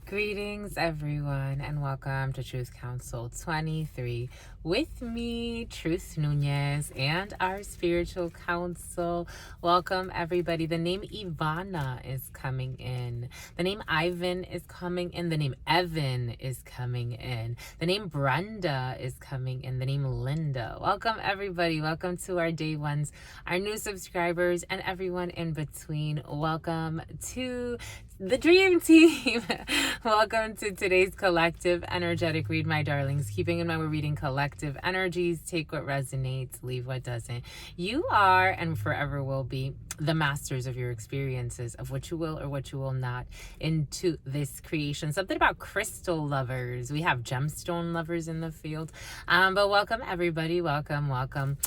Greetings, everyone, and welcome to Truth Council 23 with me, Truth Nunez, and our spiritual council. Welcome, everybody. The name Ivana is coming in. The name Ivan is coming in. The name Evan is coming in. The name Brenda is coming in. The name Linda. Welcome, everybody. Welcome to our day ones, our new subscribers, and everyone in between. Welcome to the dream team. Welcome to today's collective energetic read, my darlings. Keeping in mind we're reading collective energies. Take what resonates, leave what doesn't. You are and forever will be the masters of your experiences, of what you will or what you will not into this creation. Something about crystal lovers. We have gemstone lovers in the field. But welcome, everybody. Welcome.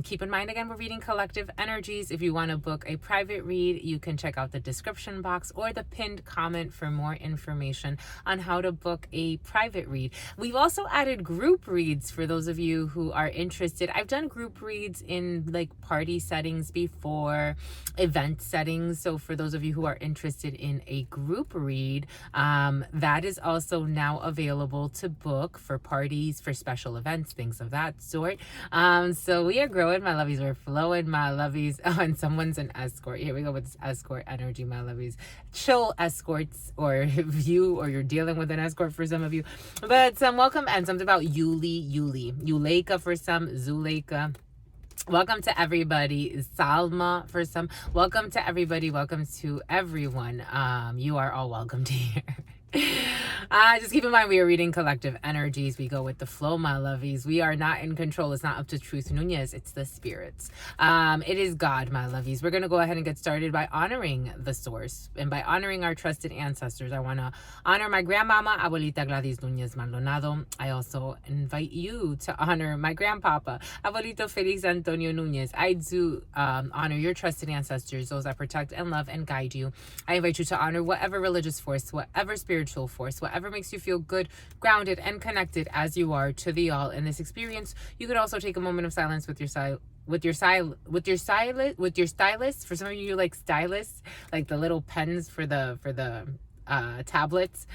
Keep in mind, again, we're reading collective energies. If you want to book a private read, you can check out the description box or the pinned comment for more information on how to book a private read. We've also added group reads for those of you who are interested. I've done group reads in like party settings before, event settings. So for those of you who are interested in a group read, that is also now available to book for parties, for special events, things of that sort. So we are growing, my lovies. We're flowing, my lovies. Oh, and someone's an escort. Here we go with this escort energy, my lovies. Chill escorts, or if you or you're dealing with an escort for some of you. But welcome, and something about Yuleka for some, Zuleika. Welcome to everybody. Salma for some. Welcome to everybody. Welcome to everyone. You are all welcomed here. Just keep in mind we are reading collective energies. We go with the flow, my lovies. We are not in control. It's not up to Truth Nunez. It's the spirits. It is God, my lovies. We're going to go ahead and get started by honoring the source and by honoring our trusted ancestors. I want to honor my grandmama, Abuelita Gladys Nunez Maldonado. I also invite you to honor my grandpapa, Abuelito Felix Antonio Nunez. I do honor your trusted ancestors, those that protect and love and guide you. I invite you to honor whatever religious force, whatever spiritual force, whatever makes you feel good, grounded, and connected as you are to the all in this experience. You could also take a moment of silence with your stylist. For some of you, like stylists, like the little pens for the tablets.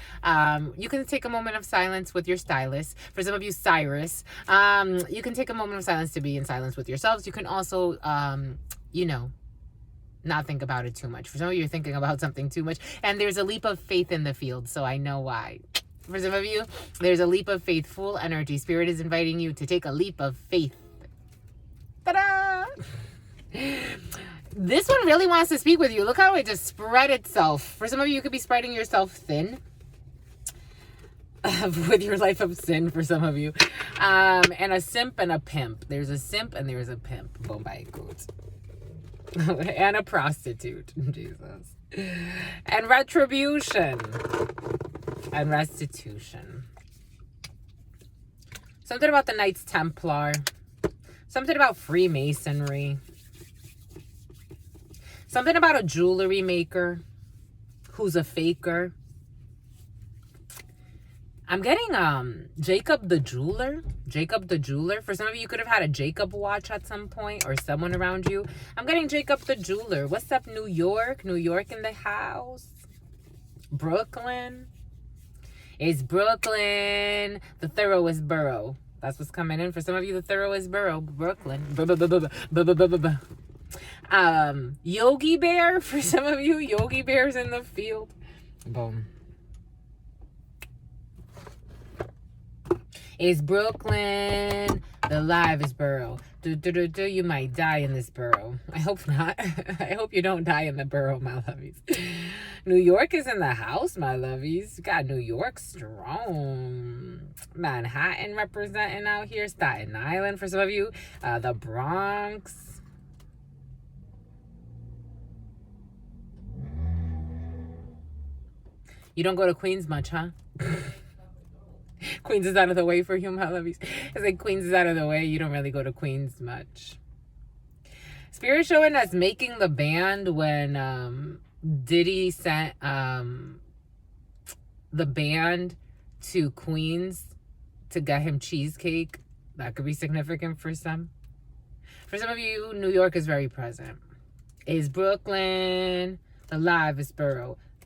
You can take a moment of silence with your stylist. For some of you, Cyrus, you can take a moment of silence to be in silence with yourselves. You can also, not think about it too much. For some of you, you're thinking about something too much, and there's a leap of faith in the field, so I know why. For some of you, there's a leap of faith, full energy. Spirit is inviting you to take a leap of faith. Ta-da! This one really wants to speak with you. Look how it just spread itself. For some of you, you could be spreading yourself thin with your life of sin, for some of you. And a simp and a pimp. There's a simp and there's a pimp. Bombay quotes. And a prostitute. Jesus. And retribution. And restitution. Something about the Knights Templar. Something about Freemasonry. Something about a jewelry maker who's a faker. I'm getting Jacob the jeweler. For some of you, you could have had a Jacob watch at some point, or someone around you. I'm getting Jacob the jeweler. What's up, New York? New York in the house. Brooklyn. It's Brooklyn, the thoroughest borough. That's what's coming in. For some of you, the thoroughest borough, Brooklyn. Yogi Bear. For some of you, Yogi Bear's in the field. Boom. It's Brooklyn, the livest borough. You might die in this borough. I hope not. I hope you don't die in the borough, my lovies. New York is in the house, my lovies. You got New York strong. Manhattan representing out here. Staten Island for some of you. The Bronx. You don't go to Queens much, huh? Queens is out of the way for you, my lovies. It's like Queens is out of the way. You don't really go to Queens much. Spirit showing us making the band when Diddy sent the band to Queens to get him cheesecake. That could be significant for some. For some of you, New York is very present. Is Brooklyn the livest borough?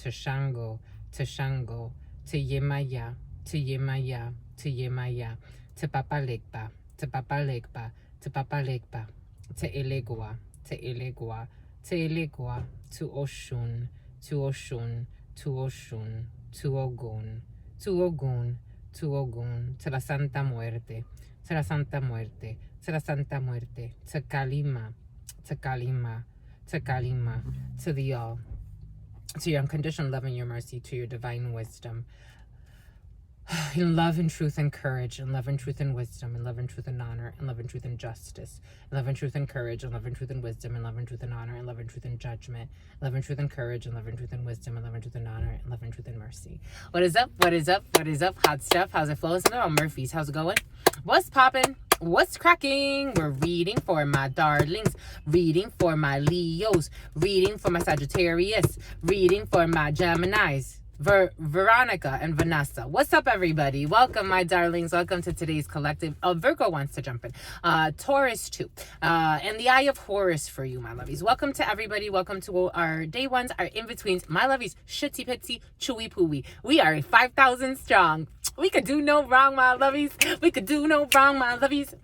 to Shango, to Shango, to Yemaya, to Yemaya, to Yemaya, to Papalegba, to Papalegba, to Papalegba, to Elegua, to Elegua, to Elegua, to Oshun, to Oshun, to Oshun, to Ogun, to Ogun, to Ogun, to la Santa Muerte, to la Santa Muerte, to la Santa Muerte, to Kalima, to Kalima, to Kalima, to the all, to your unconditional love and your mercy, to your divine wisdom, in love and truth and courage, in love and truth and wisdom, in love and truth and honor, in love and truth and justice, in love and truth and courage, in love and truth and wisdom, in love and truth and honor, in love and truth and judgment, in love and truth and courage, in love and truth and wisdom, in love and truth and honor, in love and truth and mercy. What is up? What is up? What is up? Hot stuff. How's it flowing? Hello, Murphy's. How's it going? What's popping? What's cracking? We're reading for my darlings, reading for my Leos, reading for my Sagittarius, reading for my Geminis. Veronica and Vanessa. What's up, everybody? Welcome, my darlings. Welcome to today's collective. Virgo wants to jump in. Taurus, too. And the Eye of Horus for you, my lovies. Welcome to everybody. Welcome to our day ones, our in-betweens. My lovies, shitsy pitsy, chewy pooey. We are 5,000 strong. We could do no wrong, my lovies. We could do no wrong, my lovies.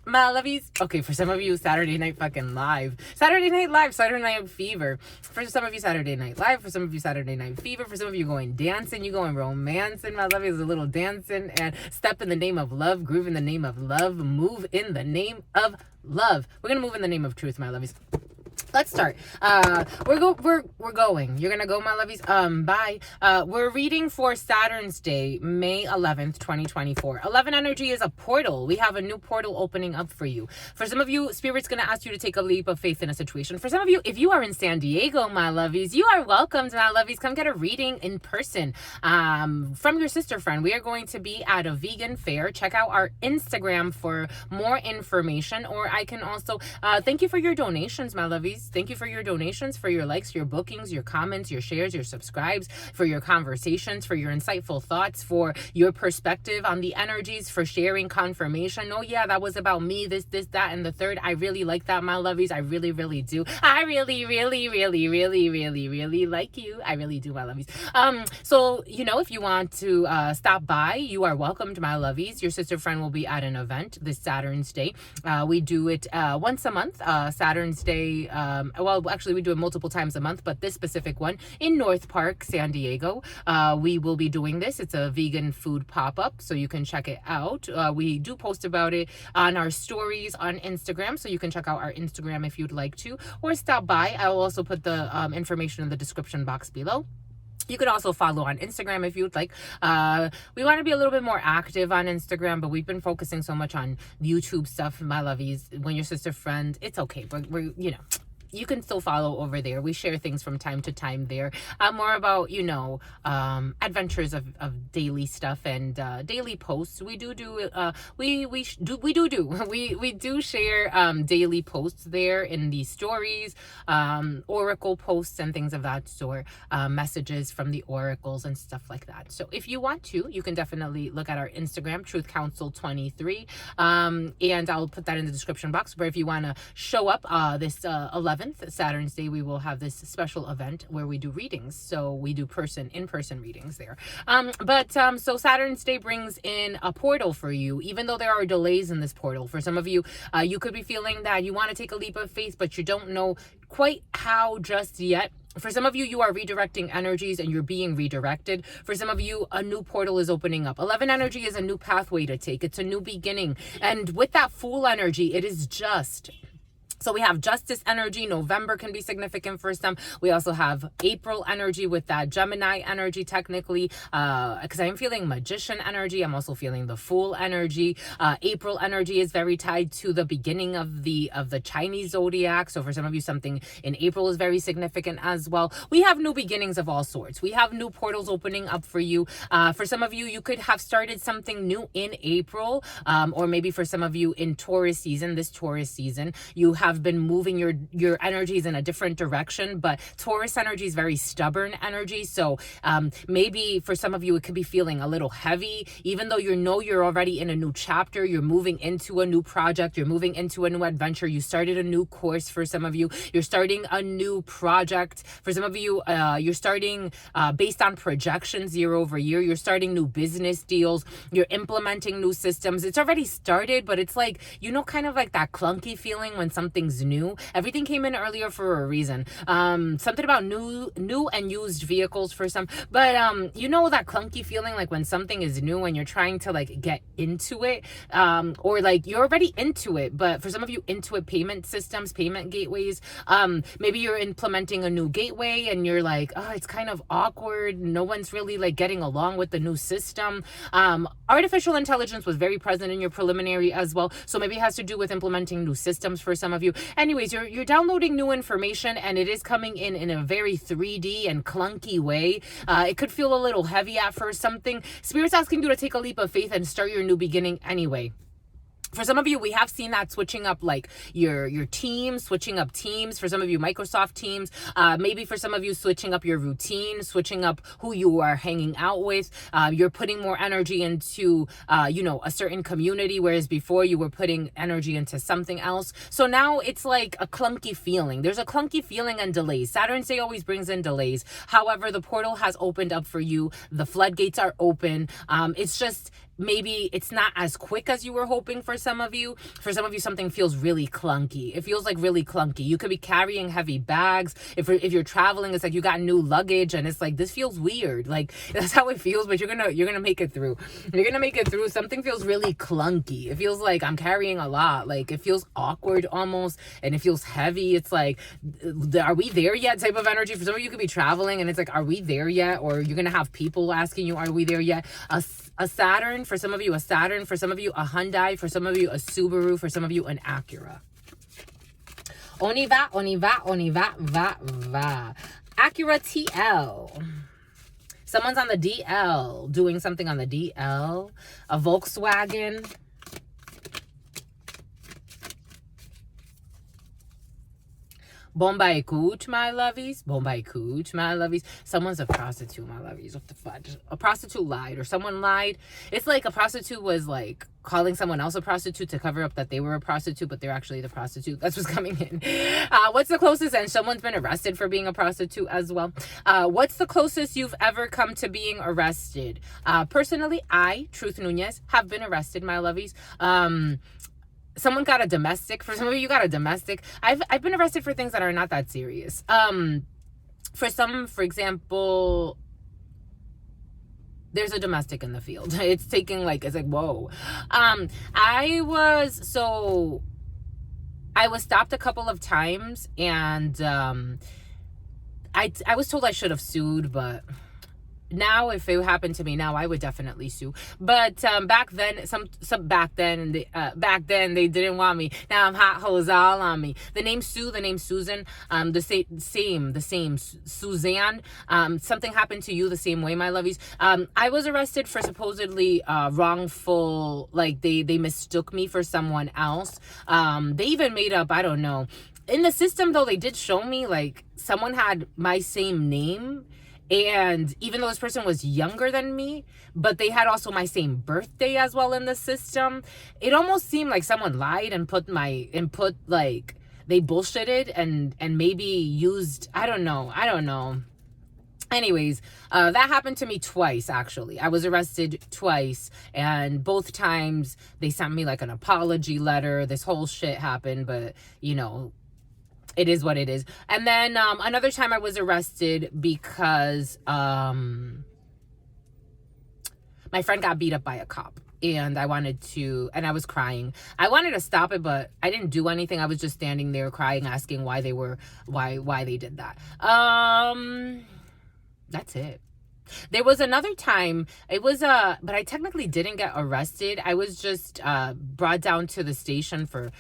My lovies. Okay, for some of you, Saturday Night fucking live. Saturday Night Live, Saturday Night Fever. For some of you, Saturday Night Live. For some of you, Saturday Night Fever. For some of you, going dancing. You going romancing. My lovies, a little dancing. And step in the name of love. Groove in the name of love. Move in the name of love. We're going to move in the name of truth, my lovies. Let's start. We're going. You're gonna go, my lovies. Bye. We're reading for Saturn's Day, May 11th, 2024. 11 energy is a portal. We have a new portal opening up for you. For some of you, Spirit's gonna ask you to take a leap of faith in a situation. For some of you, if you are in San Diego, my lovies, you are welcome to my lovies. Come get a reading in person from your sister friend. We are going to be at a vegan fair. Check out our Instagram for more information. Or I can also thank you for your donations, my lovies. Thank you for your donations, for your likes, your bookings, your comments, your shares, your subscribes, for your conversations, for your insightful thoughts, for your perspective on the energies, for sharing confirmation. Oh yeah, that was about me, this, that, and the third. I really like that, my lovies. I really, really do. I really, really, really, really, really, really like you. I really do, my lovies. So, you know, if you want to stop by, you are welcome to my lovies. Your sister friend will be at an event this Saturn's Day. We do it once a month, Saturn's Day. Well, actually, we do it multiple times a month, but this specific one in North Park, San Diego, we will be doing this. It's a vegan food pop-up, so you can check it out. We do post about it on our stories on Instagram, so you can check out our Instagram if you'd like to, or stop by. I will also put the information in the description box below. You could also follow on Instagram if you'd like. We want to be a little bit more active on Instagram, but we've been focusing so much on YouTube stuff, my lovies. When your sister friend, it's okay. We're you know, you can still follow over there. We share things from time to time there. More about, you know, adventures of daily stuff and daily posts. We do share daily posts there in the stories, oracle posts and things of that sort, messages from the oracles and stuff like that. So if you want to, you can definitely look at our Instagram, Truth Council 23, and I'll put that in the description box. But if you want to show up this 11th Saturn's Day, we will have this special event where we do readings. So we do in-person readings there. So Saturn's Day brings in a portal for you, even though there are delays in this portal. For some of you, you could be feeling that you want to take a leap of faith, but you don't know quite how just yet. For some of you, you are redirecting energies and you're being redirected. For some of you, a new portal is opening up. 11 energy is a new pathway to take. It's a new beginning. And with that Fool energy, it is just... So we have Justice energy. November can be significant for some. We also have April energy with that Gemini energy, technically, because I'm feeling Magician energy. I'm also feeling the Fool energy. April energy is very tied to the beginning of the Chinese zodiac. So for some of you, something in April is very significant as well. We have new beginnings of all sorts. We have new portals opening up for you. For some of you, you could have started something new in April, or maybe for some of you in Taurus season, this Taurus season, you have have been moving your energies in a different direction. But Taurus energy is very stubborn energy. So maybe for some of you, it could be feeling a little heavy, even though you're already in a new chapter. You're moving into a new project. You're moving into a new adventure. You started a new course for some of you. You're starting a new project. For some of you, you're starting based on projections year over year. You're starting new business deals. You're implementing new systems. It's already started, but it's like, kind of like that clunky feeling when something's new. Everything came in earlier for a reason. Something about new and used vehicles for some, but that clunky feeling like when something is new and you're trying to like get into it, or like you're already into it, but for some of you, into it, payment systems, payment gateways, maybe you're implementing a new gateway and you're like, oh, it's kind of awkward. No one's really like getting along with the new system. Artificial intelligence was very present in your preliminary as well. So maybe it has to do with implementing new systems for some of you. Anyways, you're downloading new information and it is coming in a very 3D and clunky way. It could feel a little heavy at first. Spirit's asking you to take a leap of faith and start your new beginning anyway. For some of you, we have seen that switching up like your team, switching up teams. For some of you, Microsoft Teams. Maybe for some of you, switching up your routine, switching up who you are hanging out with. You're putting more energy into, a certain community, whereas before you were putting energy into something else. So now it's like a clunky feeling. There's a clunky feeling and delays. Saturn's day always brings in delays. However, the portal has opened up for you. The floodgates are open. It's just, maybe it's not as quick as you were hoping for some of you. For some of you, something feels really clunky. It feels like really clunky. You could be carrying heavy bags. If you're traveling, it's like you got new luggage and it's like, this feels weird. Like, that's how it feels, but you're gonna make it through. You're gonna make it through. Something feels really clunky. It feels like I'm carrying a lot. Like, it feels awkward almost, and it feels heavy. It's like, are we there yet type of energy. For some of you, could be traveling and it's like, are we there yet? Or you're gonna have people asking you, are we there yet? A Saturn, for some of you, a Saturn, for some of you, a Hyundai, for some of you, a Subaru, for some of you, an Acura. On y va, va. Acura TL. Someone's on the DL, doing something on the DL. A Volkswagen. Bombay Cooch, my lovies. Bombay Cooch, my lovies. Someone's a prostitute, my lovies. What the fudge? A prostitute lied, or someone lied. It's like a prostitute was like calling someone else a prostitute to cover up that they were a prostitute, but they're actually the prostitute. That's what's coming in. What's the closest? And someone's been arrested for being a prostitute as well. What's the closest you've ever come to being arrested? Personally, I, Truth Nunez, have been arrested, my lovies. Someone got a domestic. For some of you, got a domestic. I've been arrested for things that are not that serious. For example, there's a domestic in the field. It's like, whoa. I was stopped a couple of times, and I was told I should have sued, but now, if it happened to me now, I would definitely sue. But back then, back then they didn't want me. Now I'm hot hoes all on me. The name Sue, the name Susan, the same Suzanne. Something happened to you the same way, my lovies. I was arrested for supposedly wrongful, like they mistook me for someone else. They even made up, I don't know. In the system though, they did show me like someone had my same name. And even though this person was younger than me, but they had also my same birthday as well in the system, it almost seemed like someone lied and put like they bullshitted and maybe used, I don't know. Anyways, that happened to me twice, actually. I was arrested twice, and both times they sent me like an apology letter. This whole shit happened, but it is what it is. And then another time I was arrested because my friend got beat up by a cop, and I was crying. I wanted to stop it, but I didn't do anything. I was just standing there crying, asking why they did that. That's it. There was another time, but I technically didn't get arrested. I was just brought down to the station for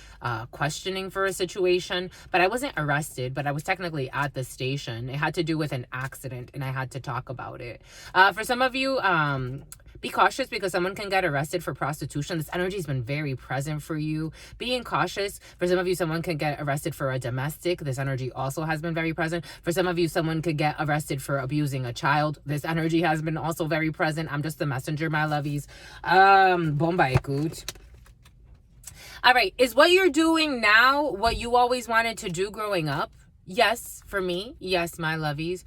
questioning for a situation, but I wasn't arrested, but I was technically at the station. It had to do with an accident, and I had to talk about it. For some of you, Be cautious because someone can get arrested for prostitution. This energy has been very present for you. Being cautious. For some of you, someone can get arrested for a domestic. This energy also has been very present. For some of you, someone could get arrested for abusing a child. This energy has been also very present. I'm just the messenger, my lovies. Bomba écoute. All right. Is what you're doing now what you always wanted to do growing up? Yes, for me. Yes, my lovies.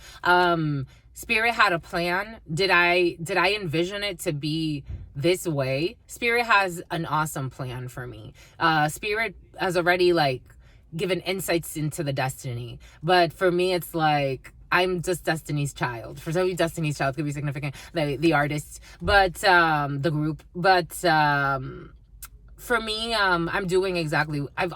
Spirit had a plan. Did I envision it to be this way? Spirit has an awesome plan for me. Spirit has already like given insights into the destiny. But for me, it's like I'm just Destiny's Child. For some of you, Destiny's Child could be significant. The artist, but the group. But for me, I'm doing exactly. I've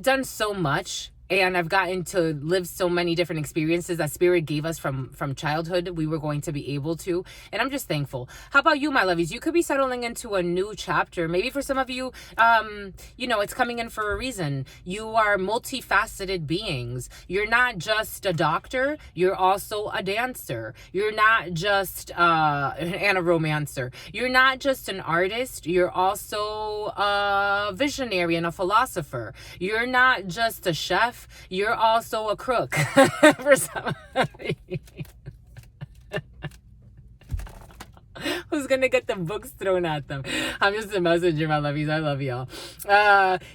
done so much. And I've gotten to live so many different experiences that Spirit gave us from childhood. We were going to be able to. And I'm just thankful. How about you, my lovies? You could be settling into a new chapter. Maybe for some of you, it's coming in for a reason. You are multifaceted beings. You're not just a doctor. You're also a dancer. You're not just and a romancer. You're not just an artist. You're also a visionary and a philosopher. You're not just a chef. You're also a crook. For somebody who's gonna get the books thrown at them. I'm just a messenger, my lovies. I love y'all.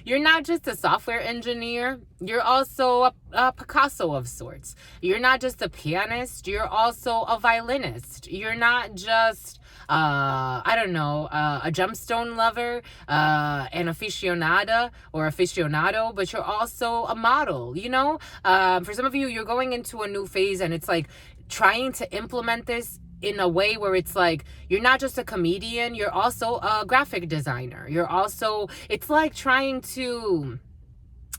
You're not just a software engineer. You're also a Picasso of sorts. You're not just a pianist. You're also a violinist. You're not just a gemstone lover, an aficionado, but you're also a model, for some of you, you're going into a new phase and it's like trying to implement this in a way where it's like, you're not just a comedian, you're also a graphic designer. It's like trying to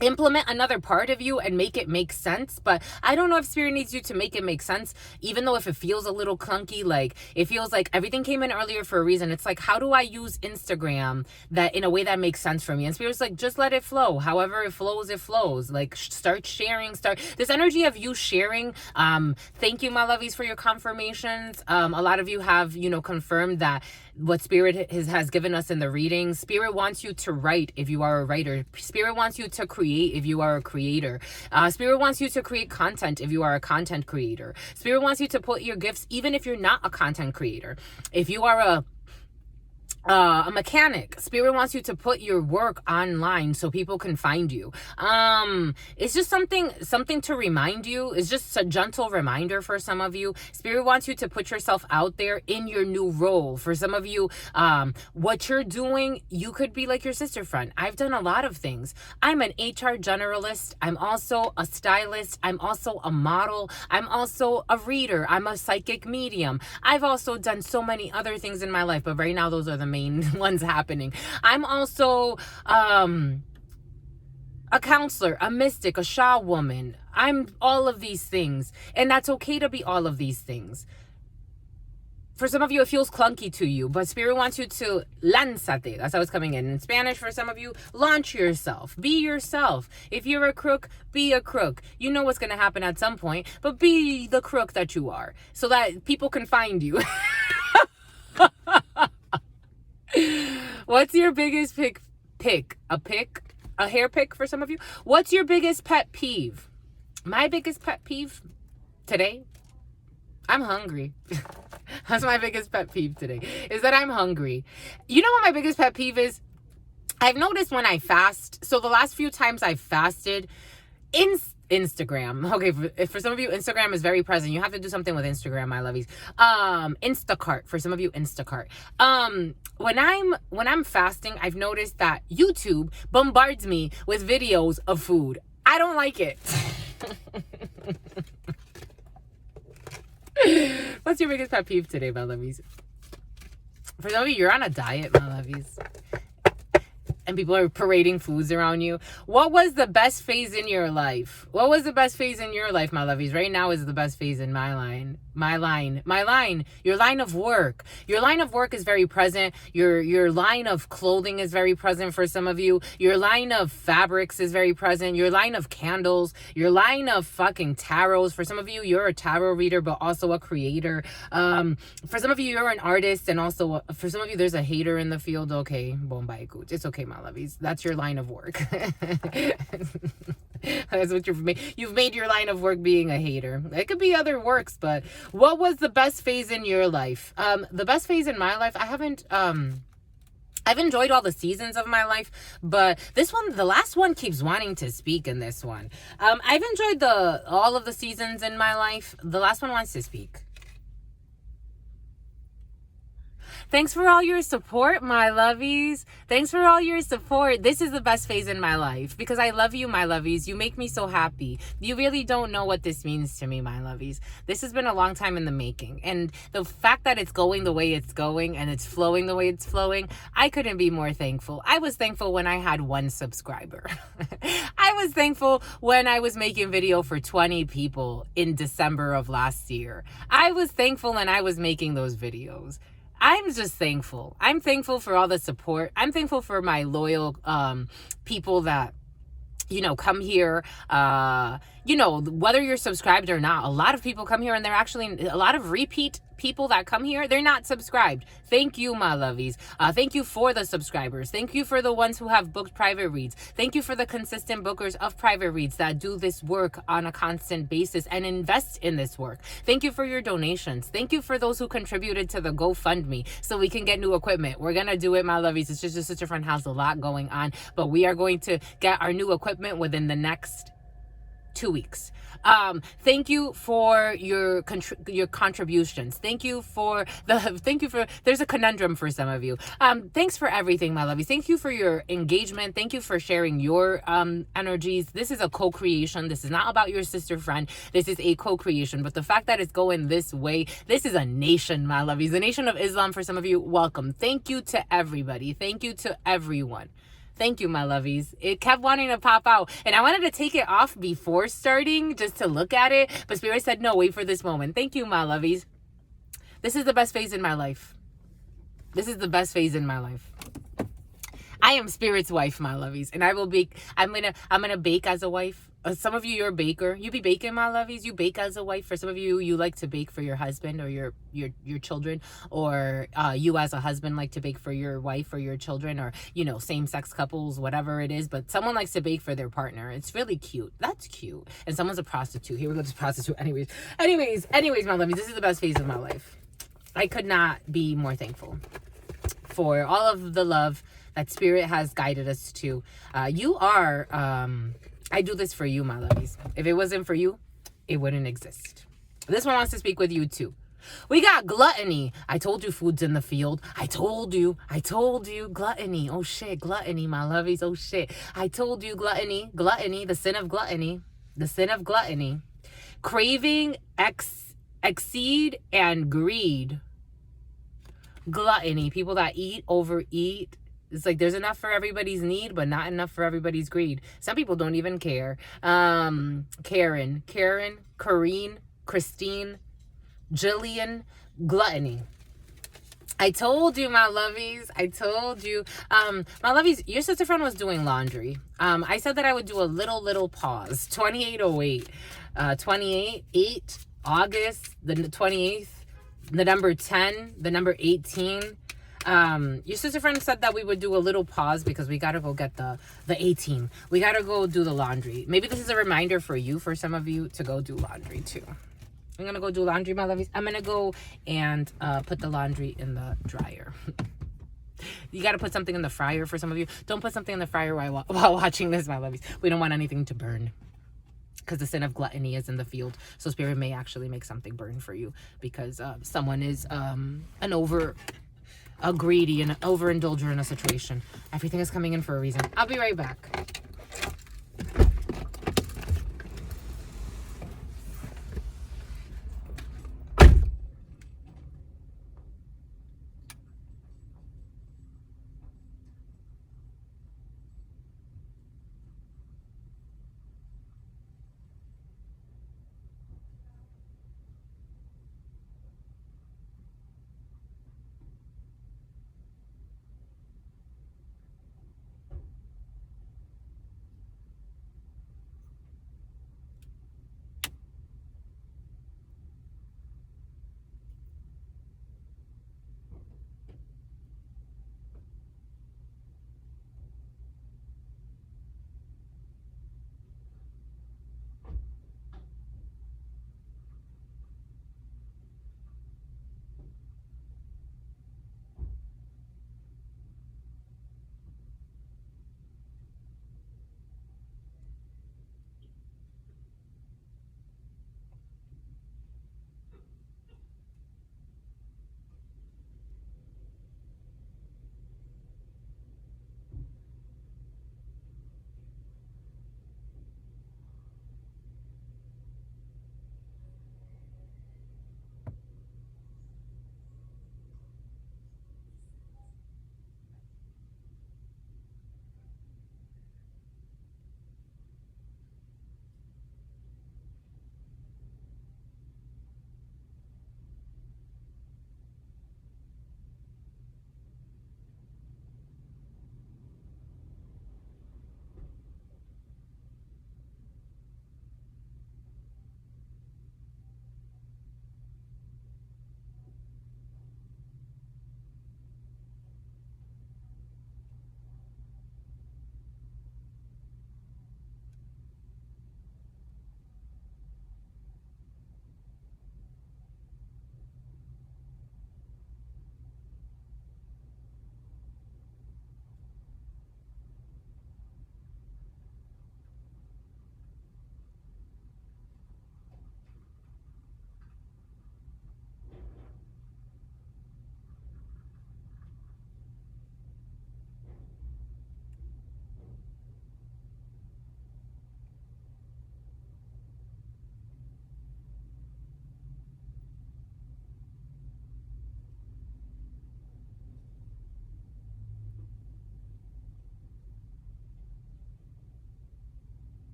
implement another part of you and make it make sense. But I don't know if Spirit needs you to make it make sense, even though if it feels a little clunky, like it feels like everything came in earlier for a reason. It's like, how do I use Instagram that in a way that makes sense for me? And Spirit's like, just let it flow. However it flows. Like start sharing, this energy of you sharing. Thank you, my lovies, for your confirmations. A lot of you have, confirmed that what Spirit has given us in the reading. Spirit wants you to write if you are a writer. Spirit wants you to create if you are a creator. Spirit wants you to create content if you are a content creator. Spirit wants you to put your gifts even if you're not a content creator. If you are a mechanic, Spirit wants you to put your work online so people can find you. It's just something to remind you. It's just a gentle reminder for some of you. Spirit wants you to put yourself out there in your new role. For some of you, what you're doing, you could be like your sister friend. I've done a lot of things. I'm an HR generalist. I'm also a stylist. I'm also a model. I'm also a reader. I'm a psychic medium. I've also done so many other things in my life, but right now those are the main ones happening. I'm also a counselor, a mystic, a Shah woman. I'm all of these things, and that's okay to be all of these things. For some of you, it feels clunky to you, but Spirit wants you to lánzate. That's how it's coming in Spanish. For some of you, launch yourself. Be yourself. If you're a crook, be a crook. You know what's going to happen at some point, but be the crook that you are so that people can find you. What's your biggest a hair pick for some of you? What's your biggest pet peeve? My biggest pet peeve today, I'm hungry. That's my biggest pet peeve today, is that I'm hungry. You know what my biggest pet peeve is? I've noticed when I fast, so the last few times I've fasted, Instagram. Okay, for some of you, Instagram is very present. You have to do something with Instagram, my lovies. Instacart. For some of you, Instacart. When I'm fasting, I've noticed that YouTube bombards me with videos of food. I don't like it. What's your biggest pet peeve today, my lovies? For some of you, you're on a diet, my lovies. and people are parading foods around you. What was the best phase in your life? What was the best phase in your life, my lovies? Right now is the best phase in my line. Your line of work. Your line of work is very present. Your line of clothing is very present for some of you. Your line of fabrics is very present. Your line of candles. Your line of fucking tarots. For some of you, you're a tarot reader, but also a creator. For some of you, you're an artist, and also for some of you, there's a hater in the field. Okay, bombay good. It's okay, my lovies. That's your line of work. That's what you've made your line of work, being a hater. It could be other works, but what was the best phase in your life? The best phase in my life, I've enjoyed all the seasons of my life, but this one, the last one, keeps wanting to speak in this one. I've enjoyed all of the seasons in my life. The last one wants to speak. Thanks for all your support, my lovies. Thanks for all your support. This is the best phase in my life because I love you, my lovies. You make me so happy. You really don't know what this means to me, my lovies. This has been a long time in the making. And the fact that it's going the way it's going and it's flowing the way it's flowing, I couldn't be more thankful. I was thankful when I had 1 subscriber. I was thankful when I was making video for 20 people in December of last year. I was thankful when I was making those videos. I'm just thankful. I'm thankful for all the support. I'm thankful for my loyal people that, come here, whether you're subscribed or not. A lot of people come here and they're actually, a lot of repeat people that come here, they're not subscribed. Thank you, my lovies. Thank you for the subscribers. Thank you for the ones who have booked private reads. Thank you for the consistent bookers of private reads that do this work on a constant basis and invest in this work. Thank you for your donations. Thank you for those who contributed to the GoFundMe so we can get new equipment. We're going to do it, my lovies. It's just Sister Friend has a lot going on, but we are going to get our new equipment within the next 2 weeks. Thank you for your contributions. Thank you for there's a conundrum for some of you. Thanks for everything, my lovies. Thank you for your engagement. Thank you for sharing your energies. This is a co-creation. This is not about your sister friend. This is a co-creation. But the fact that it's going this way, this is a nation, my lovies. The Nation of Islam for some of you. Welcome. Thank you to everybody. Thank you to everyone. Thank you, my lovies. It kept wanting to pop out. And I wanted to take it off before starting just to look at it. But Spirit said, no, wait for this moment. Thank you, my lovies. This is the best phase in my life. This is the best phase in my life. I am Spirit's wife, my lovies. And I will bake. I'm gonna bake as a wife. Some of you, you're a baker. You be baking, my lovies. You bake as a wife. For some of you, you like to bake for your husband or your children, or you as a husband like to bake for your wife or your children, or same-sex couples, whatever it is. But someone likes to bake for their partner. It's really cute. That's cute. And someone's a prostitute. Here we go to prostitute. Anyways, my lovies. This is the best phase of my life. I could not be more thankful for all of the love that Spirit has guided us to. You are. I do this for you, my lovies. If it wasn't for you, it wouldn't exist. This one wants to speak with you too. We got gluttony. I told you food's in the field. I told you. Gluttony. Oh shit, gluttony, my lovies. Oh shit. I told you gluttony. Gluttony, the sin of gluttony. The sin of gluttony. Craving, exceed, and greed. Gluttony. People that overeat. It's like there's enough for everybody's need, but not enough for everybody's greed. Some people don't even care. Karen, Corrine, Christine, Jillian, gluttony. I told you, my lovies. I told you. My lovies, your sister friend was doing laundry. I said that I would do a little pause. 2808. 8, August, the 28th, the number 10, the number 18. Your sister friend said that we would do a little pause because we gotta go get the 18. We gotta go do the laundry. Maybe this is a reminder for you, for some of you, to go do laundry too. I'm gonna go do laundry, my lovies. I'm gonna go and put the laundry in the dryer. You gotta put something in the fryer for some of you. Don't put something in the fryer while watching this, my lovies. We don't want anything to burn, because the sin of gluttony is in the field. So Spirit may actually make something burn for you because someone is a greedy and an overindulger in a situation. Everything is coming in for a reason. I'll be right back.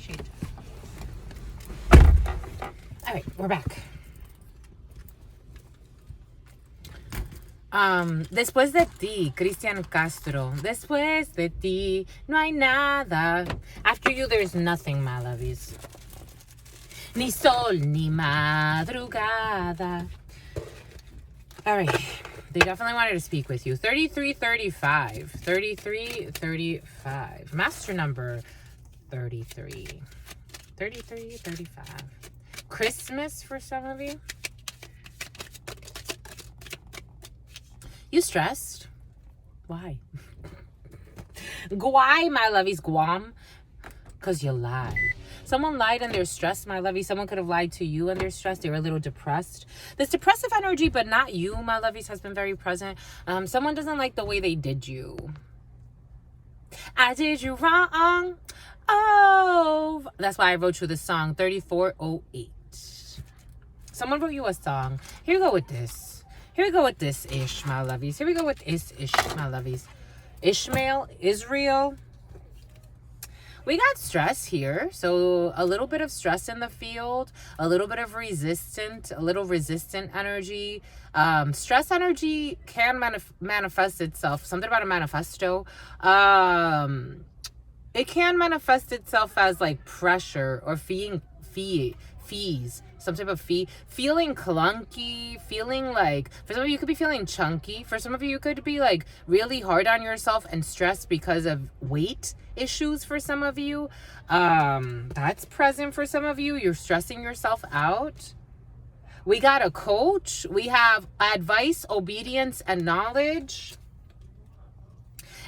shade. All right, we're back. Después de ti, Cristian Castro. Después de ti, no hay nada. After you, there's nothing, my lovies. Ni sol, ni madrugada. All right. They definitely wanted to speak with you. 3335. 3335. Master number 33. 3335. Christmas for some of you. You stressed? Why? Why, my lovies? Guam? Because you lied. Someone lied and they're stressed, my lovies. Someone could have lied to you and they're stressed. They were a little depressed. This depressive energy, but not you, my lovies, has been very present. Someone doesn't like the way they did you. I did you wrong. Oh, that's why I wrote you this song, 3408. Someone wrote you a song. Here we go with this. Here we go with this ish, my lovies. Here we go with ish, my lovies. Ishmael, Israel. We got stress here, so a little bit of stress in the field, a little bit of resistant energy. Stress energy can manifest itself. Something about a manifesto. It can manifest itself as like pressure or fees, some type of fee, feeling clunky, feeling like, for some of you, you could be feeling chunky. For some of you, you could be like really hard on yourself and stressed because of weight issues. For some of you, that's present. For some of you, you're stressing yourself out. We got a coach. We have advice, obedience, and knowledge.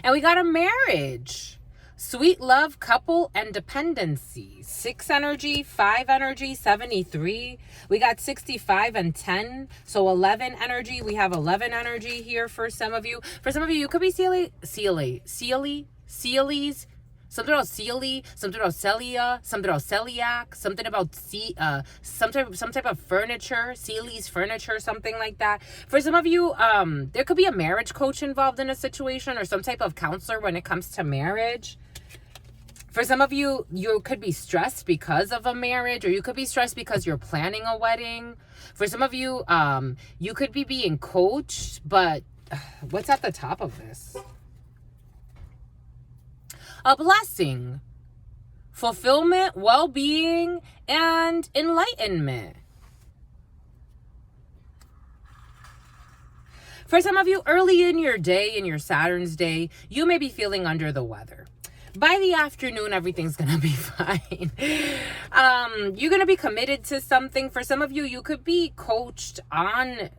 And we got a marriage. Sweet love, couple, and dependency. 6 energy, 5 energy, 73. We got 65 and 10. So 11 energy. We have 11 energy here for some of you. For some of you, you could be Sealies. Something about Sealy, something about Celia, something about celiac, something about some type of furniture, Sealy's furniture, something like that. For some of you, there could be a marriage coach involved in a situation or some type of counselor when it comes to marriage. For some of you, you could be stressed because of a marriage, or you could be stressed because you're planning a wedding. For some of you, you could be being coached, but what's at the top of this? A blessing, fulfillment, well-being, and enlightenment. For some of you, early in your day, in your Saturn's day, you may be feeling under the weather. By the afternoon, everything's going to be fine. You're going to be committed to something. For some of you, you could be coached on...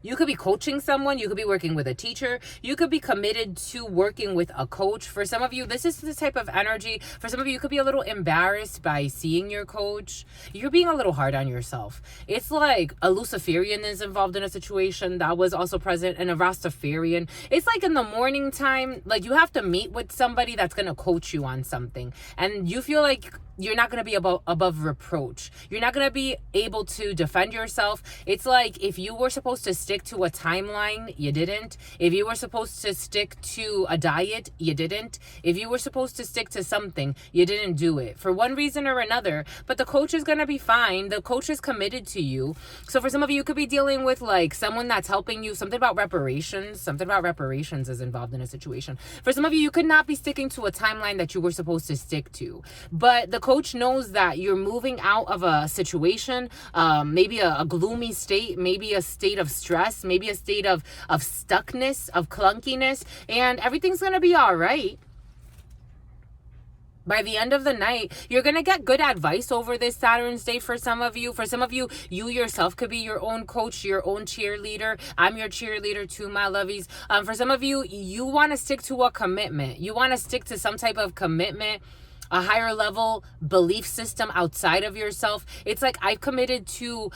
You could be coaching someone. You could be working with a teacher. You could be committed to working with a coach. For some of you, this is the type of energy. For some of you, you could be a little embarrassed by seeing your coach. You're being a little hard on yourself. It's like a Luciferian is involved in a situation that was also present, and a Rastafarian. It's like in the morning time, like you have to meet with somebody that's going to coach you on something. And you feel like you're not going to be above reproach. You're not going to be able to defend yourself. It's like if you were supposed to stick to a timeline, you didn't. If you were supposed to stick to a diet, you didn't. If you were supposed to stick to something, you didn't do it for one reason or another. But the coach is going to be fine. The coach is committed to you. So for some of you, you could be dealing with like someone that's helping you. Something about reparations. Something about reparations is involved in a situation. For some of you, you could not be sticking to a timeline that you were supposed to stick to. But the coach knows that you're moving out of a situation, maybe a gloomy state, maybe a state of stress, maybe a state of stuckness, of clunkiness, and everything's going to be all right. By the end of the night, you're going to get good advice over this Saturn's day for some of you. For some of you, you yourself could be your own coach, your own cheerleader. I'm your cheerleader too, my lovies. For some of you, you want to stick to a commitment. You want to stick to some type of commitment, a higher level belief system outside of yourself. It's like I've committed to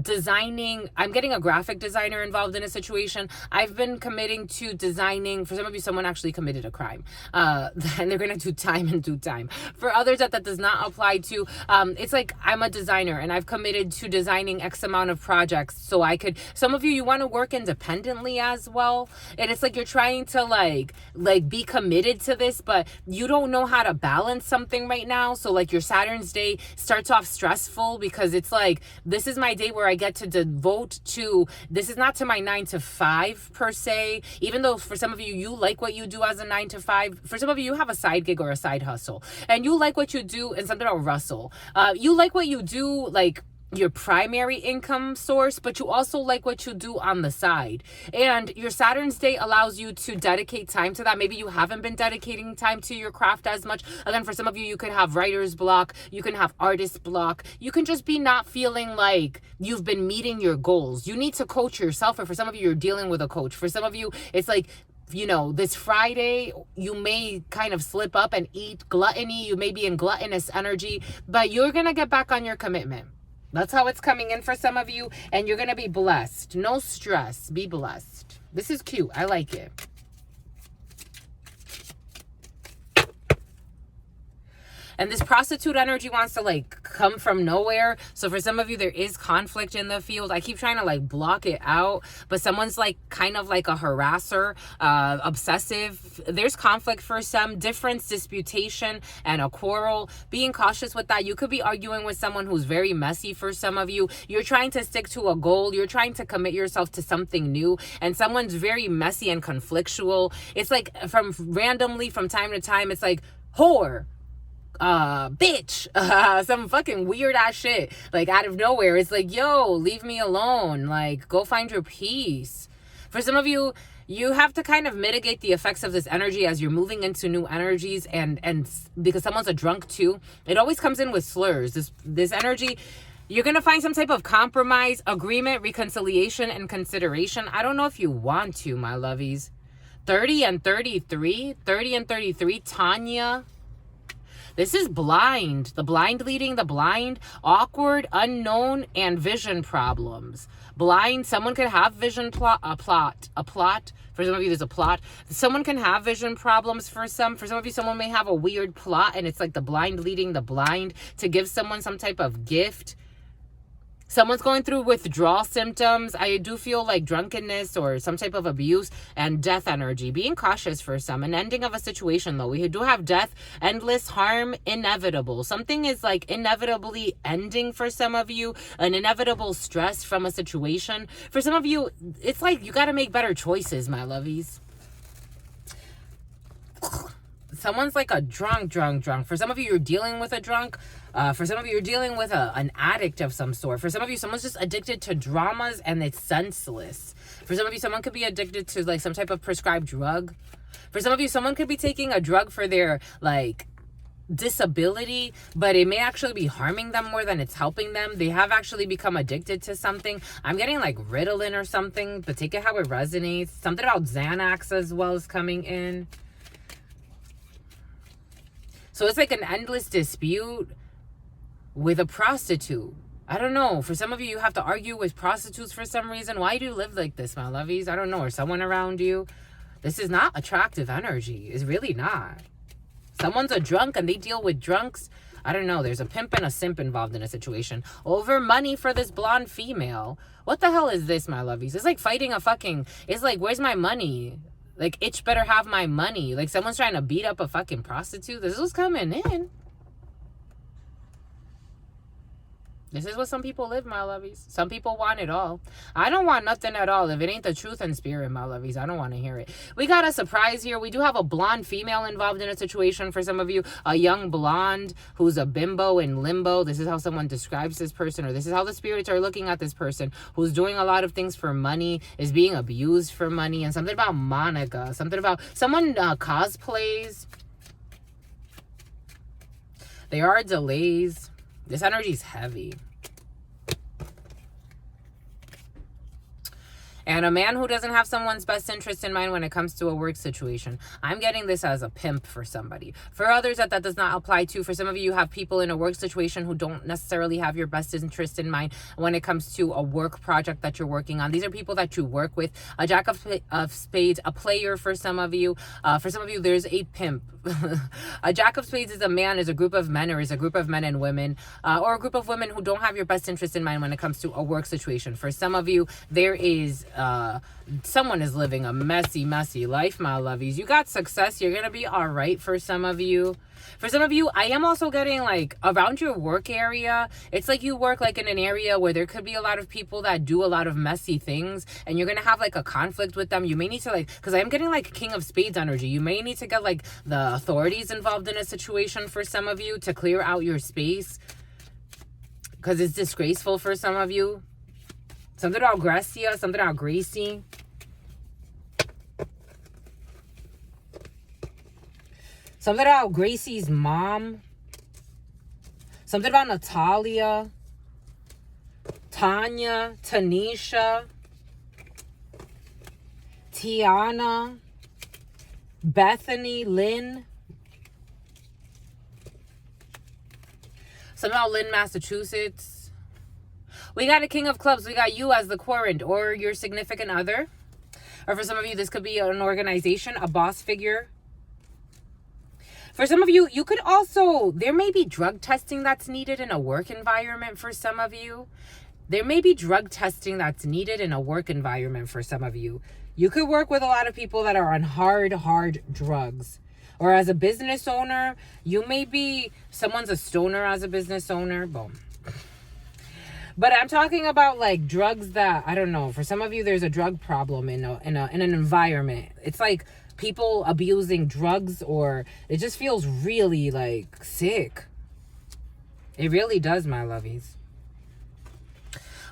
designing. I'm getting a graphic designer involved in a situation. I've been committing to designing. For some of you, someone actually committed a crime. And they're going to do time in due time. For others that does not apply to, it's like I'm a designer and I've committed to designing X amount of projects so I could. Some of you want to work independently as well. And it's like you're trying to like be committed to this, but you don't know how to balance balance something right now. So like your Saturn's day starts off stressful because it's like, this is my day where I get to devote to, this is not to my 9 to 5 per se, even though for some of you, you like what you do as a 9 to 5. For some of you, you have a side gig or a side hustle and you like what you do. And something about Russell, you like what you do, like your primary income source, but you also like what you do on the side. And your Saturn's day allows you to dedicate time to that. Maybe you haven't been dedicating time to your craft as much. Again, for some of you, you could have writer's block, you can have artist block, you can just be not feeling like you've been meeting your goals. You need to coach yourself, or for some of you, you're dealing with a coach. For some of you, it's like, you know, this Friday, you may kind of slip up and eat gluttony. You may be in gluttonous energy, but you're going to get back on your commitment. That's how it's coming in for some of you. And you're going to be blessed. No stress. Be blessed. This is cute. I like it. And this prostitute energy wants to like come from nowhere. So for some of you, there is conflict in the field. I keep trying to like block it out, but someone's like kind of like a harasser, obsessive. There's conflict for some, difference, disputation, and a quarrel. Being cautious with that. You could be arguing with someone who's very messy for some of you. You're trying to stick to a goal. You're trying to commit yourself to something new, and someone's very messy and conflictual. It's like from randomly from time to time, it's like whore, bitch, some fucking weird ass shit, like out of nowhere. It's like, yo, leave me alone, like go find your peace. For some of you, you have to kind of mitigate the effects of this energy as you're moving into new energies, and because someone's a drunk too, it always comes in with slurs. This energy, you're going to find some type of compromise, agreement, reconciliation, and consideration. I don't know if you want to, my lovies. 30 and 33, Tanya. This is blind. The blind leading the blind, awkward, unknown, and vision problems. Blind, someone could have vision a plot. For some of you, there's a plot. Someone can have vision problems for some. For some of you, someone may have a weird plot, and it's like the blind leading the blind to give someone some type of gift. Someone's going through withdrawal symptoms. I do feel like drunkenness or some type of abuse, and death energy. Being cautious for some. An ending of a situation, though. We do have death, endless harm, inevitable. Something is like inevitably ending for some of you. An inevitable stress from a situation. For some of you, it's like you got to make better choices, my lovies. Someone's like a drunk. For some of you, you're dealing with a drunk. For some of you, you're dealing with an addict of some sort. For some of you, someone's just addicted to dramas and it's senseless. For some of you, someone could be addicted to like some type of prescribed drug. For some of you, someone could be taking a drug for their like disability, but it may actually be harming them more than it's helping them. They have actually become addicted to something. I'm getting like Ritalin or something, but take it how it resonates. Something about Xanax as well is coming in. So it's like an endless dispute with a prostitute. I don't know. For some of you, you have to argue with prostitutes for some reason. Why do you live like this, my lovies? I don't know. Or someone around you. This is not attractive energy. It's really not. Someone's a drunk and they deal with drunks. I don't know. There's a pimp and a simp involved in a situation. Over money for this blonde female. What the hell is this, my lovies? It's like fighting a fucking... It's like, where's my money? Like, itch better have my money. Like, someone's trying to beat up a fucking prostitute. This is coming in. This is what some people live, my lovies. Some people want it all. I don't want nothing at all. If it ain't the truth and spirit, my lovies, I don't want to hear it. We got a surprise here. We do have a blonde female involved in a situation for some of you. A young blonde who's a bimbo in limbo. This is how someone describes this person, or this is how the spirits are looking at this person who's doing a lot of things for money, is being abused for money, and something about Monica. Something about someone cosplays. There are delays. This energy is heavy. And a man who doesn't have someone's best interest in mind when it comes to a work situation. I'm getting this as a pimp for somebody. For others, that does not apply to. For some of you, you have people in a work situation who don't necessarily have your best interest in mind when it comes to a work project that you're working on. These are people that you work with. A jack of spades, a player for some of you. For some of you, there's a pimp. A jack of spades is a man, is a group of men, or is a group of men and women, or a group of women who don't have your best interest in mind when it comes to a work situation. For some of you, there is someone is living a messy life, my lovies. You got success. You're gonna be all right for some of you. For some of you, I am also getting like around your work area. It's like you work like in an area where there could be a lot of people that do a lot of messy things, and you're going to have like a conflict with them. You may need to like, because I am getting like King of Spades energy. You may need to get like the authorities involved in a situation for some of you to clear out your space, because it's disgraceful for some of you. Something about Gracia, something about Gracie. Something about Gracie's mom. Something about Natalia. Tanya. Tanisha. Tiana. Bethany. Lynn. Something about Lynn, Massachusetts. We got a King of Clubs. We got you as the querent or your significant other. Or for some of you, this could be an organization, a boss figure. For some of you, you could also, there may be drug testing that's needed in a work environment for some of you. There may be drug testing that's needed in a work environment for some of you. You could work with a lot of people that are on hard drugs. Or as a business owner, you may be, someone's a stoner as a business owner. Boom. But I'm talking about like drugs that, I don't know, for some of you, there's a drug problem in an environment. It's like people abusing drugs, or it just feels really like sick. It really does, my lovies.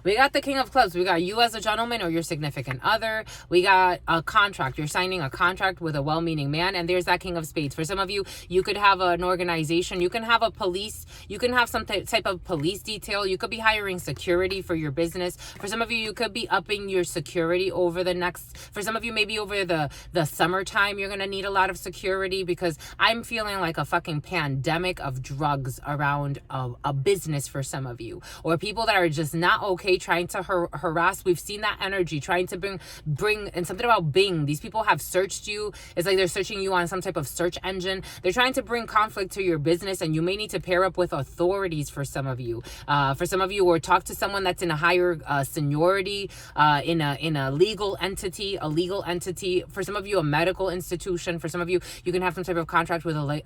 We got the King of Clubs. We got you as a gentleman or your significant other. We got a contract. You're signing a contract with a well-meaning man. And there's that King of Spades. For some of you, you could have an organization. You can have a police. You can have some type of police detail. You could be hiring security for your business. For some of you, you could be upping your security over the next... For some of you, maybe over the summertime, you're going to need a lot of security, because I'm feeling like a fucking pandemic of drugs around a business for some of you. Or people that are just not okay, trying to harass. We've seen that energy trying to bring and something about Bing. These people have searched you. It's like they're searching you on some type of search engine. They're trying to bring conflict to your business, and you may need to pair up with authorities for some of you. For some of you, or talk to someone that's in a higher seniority, in a legal entity, For some of you, a medical institution. For some of you, you can have some type of contract with a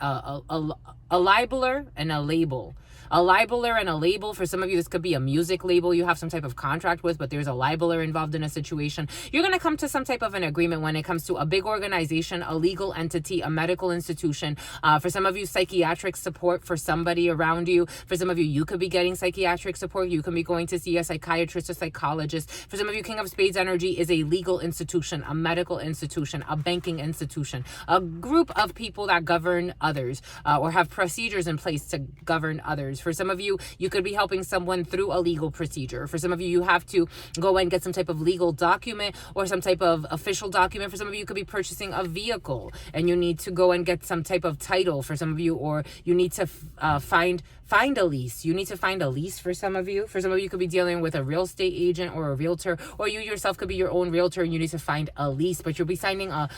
libeler and a label. A libeler and a label. For some of you, this could be a music label you have some type of contract with, but there's a libeler involved in a situation. You're going to come to some type of an agreement when it comes to a big organization, a legal entity, a medical institution. For some of you, psychiatric support for somebody around you. For some of you, you could be getting psychiatric support. You can be going to see a psychiatrist or psychologist. For some of you, King of Spades energy is a legal institution, a medical institution, a banking institution, a group of people that govern others, or have procedures in place to govern others. For some of you, you could be helping someone through a legal procedure. For some of you, you have to go and get some type of legal document or some type of official document. For some of you, you could be purchasing a vehicle and you need to go and get some type of title for some of you, or you need to find a lease. You need to find a lease for some of you. For some of you, you could be dealing with a real estate agent or a realtor, or you yourself could be your own realtor and you need to find a lease, but you'll be signing a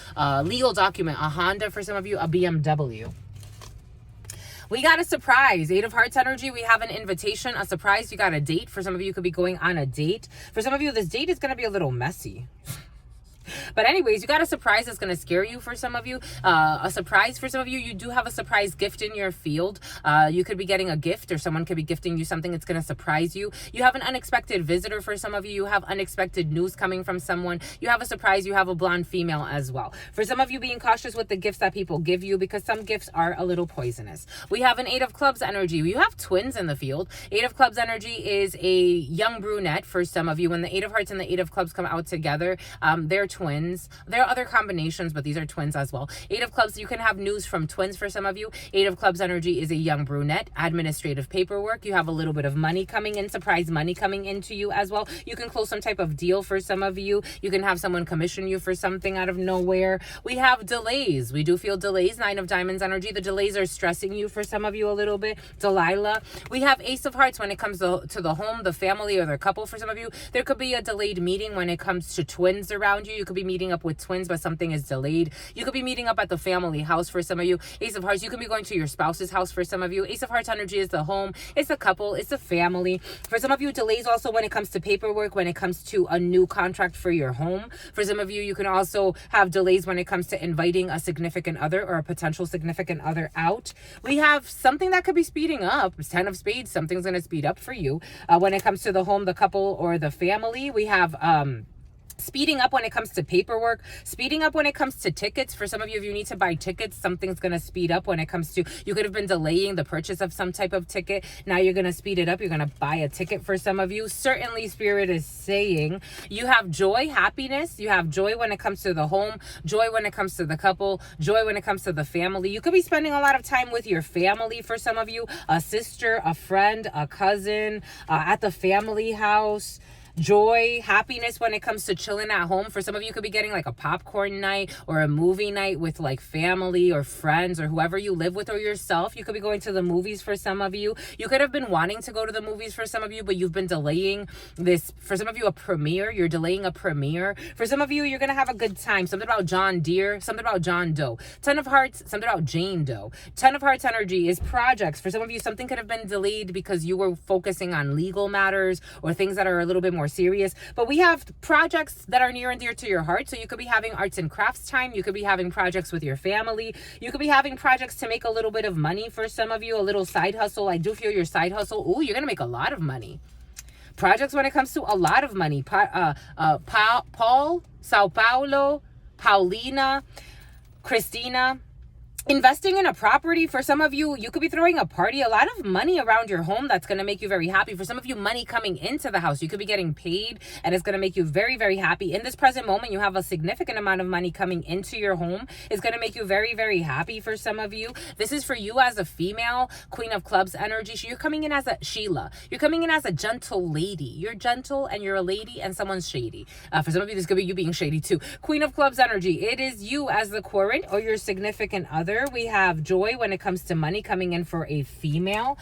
legal document, a Honda for some of you, a BMW. We got a surprise. 8 of Hearts energy. We have an invitation, a surprise. You got a date. For some of you, could be going on a date. For some of you, this date is going to be a little messy. But anyways, you got a surprise that's going to scare you for some of you. A surprise for some of you. You do have a surprise gift in your field. You could be getting a gift, or someone could be gifting you something that's going to surprise you. You have an unexpected visitor for some of you. You have unexpected news coming from someone. You have a surprise. You have a blonde female as well. For some of you, being cautious with the gifts that people give you, because some gifts are a little poisonous. We have an 8 of Clubs energy. You have twins in the field. 8 of Clubs energy is a young brunette for some of you. When the 8 of Hearts and the 8 of Clubs come out together, they're twins. There are other combinations, but these are twins as well. 8 of Clubs, you can have news from twins for some of you. 8 of Clubs energy is a young brunette. Administrative paperwork. You have a little bit of money coming in, surprise money coming into you as well. You can close some type of deal for some of you. You can have someone commission you for something out of nowhere. We have delays. We do feel delays. 9 of Diamonds energy. The delays are stressing you for some of you a little bit. Delilah. We have Ace of Hearts when it comes to the home, the family, or the couple. For some of you, there could be a delayed meeting when it comes to twins around you. you could be meeting up with twins, but something is delayed. You could be meeting up at the family house for some of you. Ace of Hearts, you could be going to your spouse's house for some of you. Ace of Hearts energy is the home. It's a couple. It's a family. For some of you, delays also when it comes to paperwork, when it comes to a new contract for your home. For some of you, you can also have delays when it comes to inviting a significant other or a potential significant other out. We have something that could be speeding up. It's 10 of spades. Something's going to speed up for you. When it comes to the home, the couple, or the family, we have speeding up when it comes to paperwork, speeding up when it comes to tickets. For some of you, if you need to buy tickets, something's going to speed up when it comes to, you could have been delaying the purchase of some type of ticket. Now you're going to speed it up. You're going to buy a ticket for some of you. Certainly, Spirit is saying you have joy, happiness. You have joy when it comes to the home, joy when it comes to the couple, joy when it comes to the family. You could be spending a lot of time with your family for some of you, a sister, a friend, a cousin, at the family house. Joy, happiness when it comes to chilling at home. For some of you, could be getting like a popcorn night or a movie night with like family or friends or whoever you live with or yourself. You could be going to the movies for some of you. You could have been wanting to go to the movies for some of you, but you've been delaying this. For some of you, a premiere. You're delaying a premiere. For some of you, you're going to have a good time. Something about John Deere, something about John Doe. 10 of Hearts, something about Jane Doe. 10 of Hearts energy is projects. For some of you, something could have been delayed because you were focusing on legal matters or things that are a little bit more serious. But we have projects that are near and dear to your heart. So you could be having arts and crafts time. You could be having projects with your family. You could be having projects to make a little bit of money for some of you, a little side hustle. I do feel your side hustle. Ooh, you're going to make a lot of money. Projects when it comes to a lot of money. Paul, Sao Paulo, Paulina, Christina. Investing in a property. For some of you, you could be throwing a party, a lot of money around your home that's going to make you very happy. For some of you, money coming into the house. You could be getting paid and it's going to make you very, very happy. In this present moment, you have a significant amount of money coming into your home. It's going to make you very, very happy for some of you. This is for you as a female, Queen of Clubs energy. You're coming in as a Sheila. You're coming in as a gentle lady. You're gentle and you're a lady and someone's shady. For some of you, this could be you being shady too. Queen of Clubs energy. It is you as the current or your significant other. We have joy when it comes to money coming in for a female.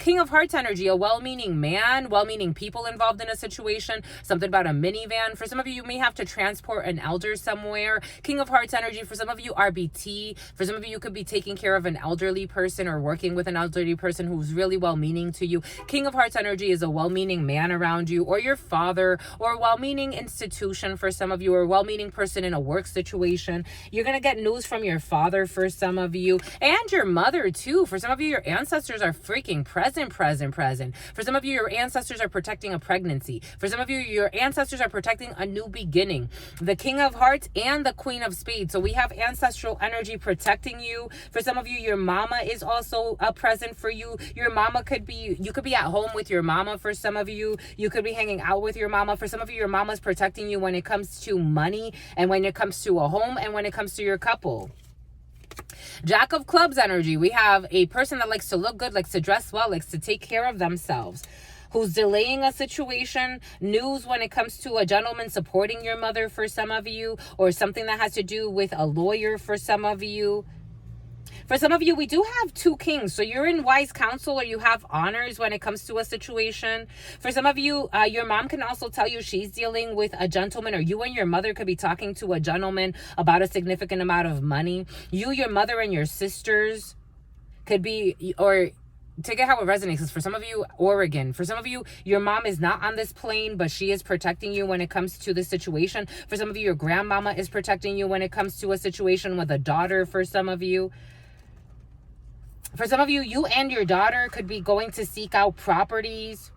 King of Hearts energy, a well-meaning man, well-meaning people involved in a situation. Something about a minivan. For some of you, you may have to transport an elder somewhere. King of Hearts energy, for some of you, RBT. For some of you, you could be taking care of an elderly person or working with an elderly person who's really well-meaning to you. King of Hearts energy is a well-meaning man around you, or your father, or a well-meaning institution for some of you, or a well-meaning person in a work situation. You're going to get news from your father for some of you, and your mother too. For some of you, your ancestors are freaking present. For some of you, your ancestors are protecting a pregnancy. For some of you, your ancestors are protecting a new beginning. The King of Hearts and the Queen of Spades. So we have ancestral energy protecting you. For some of you, your mama is also a present for you. Your mama could be, you could be at home with your mama. For some of you, you could be hanging out with your mama. For some of you, your mama's protecting you when it comes to money and when it comes to a home and when it comes to your couple. Jack of Clubs energy. We have a person that likes to look good, likes to dress well, likes to take care of themselves, who's delaying a situation. News when it comes to a gentleman supporting your mother for some of you, or something that has to do with a lawyer for some of you. For some of you, we do have two kings. So you're in wise counsel or you have honors when it comes to a situation. For some of you, your mom can also tell you she's dealing with a gentleman, or you and your mother could be talking to a gentleman about a significant amount of money. You, your mother, and your sisters could be, or take it how it resonates. Because for some of you, Oregon. For some of you, your mom is not on this plane, but she is protecting you when it comes to the situation. For some of you, your grandmama is protecting you when it comes to a situation with a daughter. For some of you, you and your daughter could be going to seek out properties.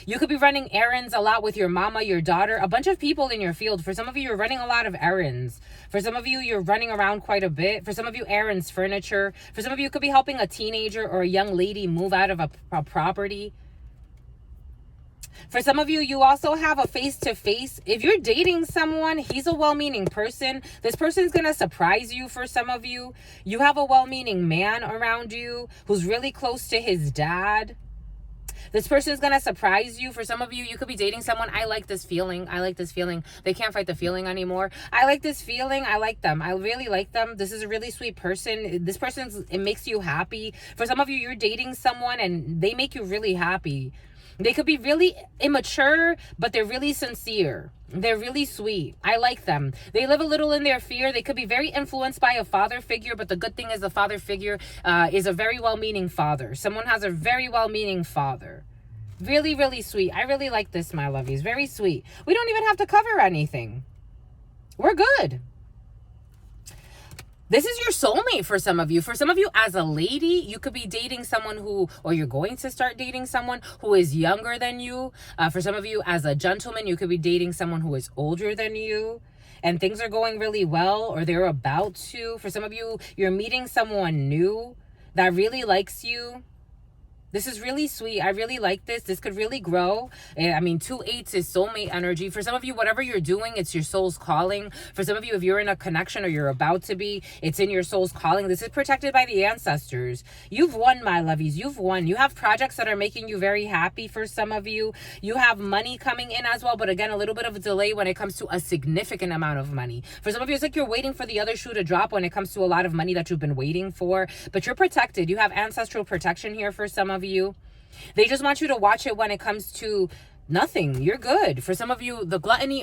You could be running errands a lot with your mama, your daughter, a bunch of people in your field. For some of you, you're running a lot of errands. For some of you, you're running around quite a bit. For some of you, errands, furniture. For some of you, could be helping a teenager or a young lady move out of a property. For some of you, you also have a face-to-face. If you're dating someone, he's a well-meaning person. This person's going to surprise you. For some of you, you have a well-meaning man around you who's really close to his dad. This person is going to surprise you. For some of you, you could be dating someone. I like this feeling. I like this feeling. They can't fight the feeling anymore. I like this feeling. I like them. I really like them. This is a really sweet person. This person, it makes you happy. For some of you, you're dating someone and they make you really happy. They could be really immature, but they're really sincere. They're really sweet. I like them. They live a little in their fear. They could be very influenced by a father figure, but the good thing is the father figure is a very well-meaning father. Someone has a very well-meaning father. Really, really sweet. I really like this, my lovies. Very sweet. We don't even have to cover anything. We're good. This is your soulmate for some of you. For some of you as a lady, you could be dating someone who, or you're going to start dating someone who is younger than you. For some of you as a gentleman, you could be dating someone who is older than you. And things are going really well, or they're about to. For some of you, you're meeting someone new that really likes you. This is really sweet. I really like this. This could really grow. I mean, 2 8s is soulmate energy. For some of you, whatever you're doing, it's your soul's calling. For some of you, if you're in a connection or you're about to be, it's in your soul's calling. This is protected by the ancestors. You've won, my lovies. You've won. You have projects that are making you very happy for some of you. You have money coming in as well, but again, a little bit of a delay when it comes to a significant amount of money. For some of you, it's like you're waiting for the other shoe to drop when it comes to a lot of money that you've been waiting for, but you're protected. You have ancestral protection here for some of you. They just want you to watch it when it comes to nothing. You're good. For some of you, the gluttony,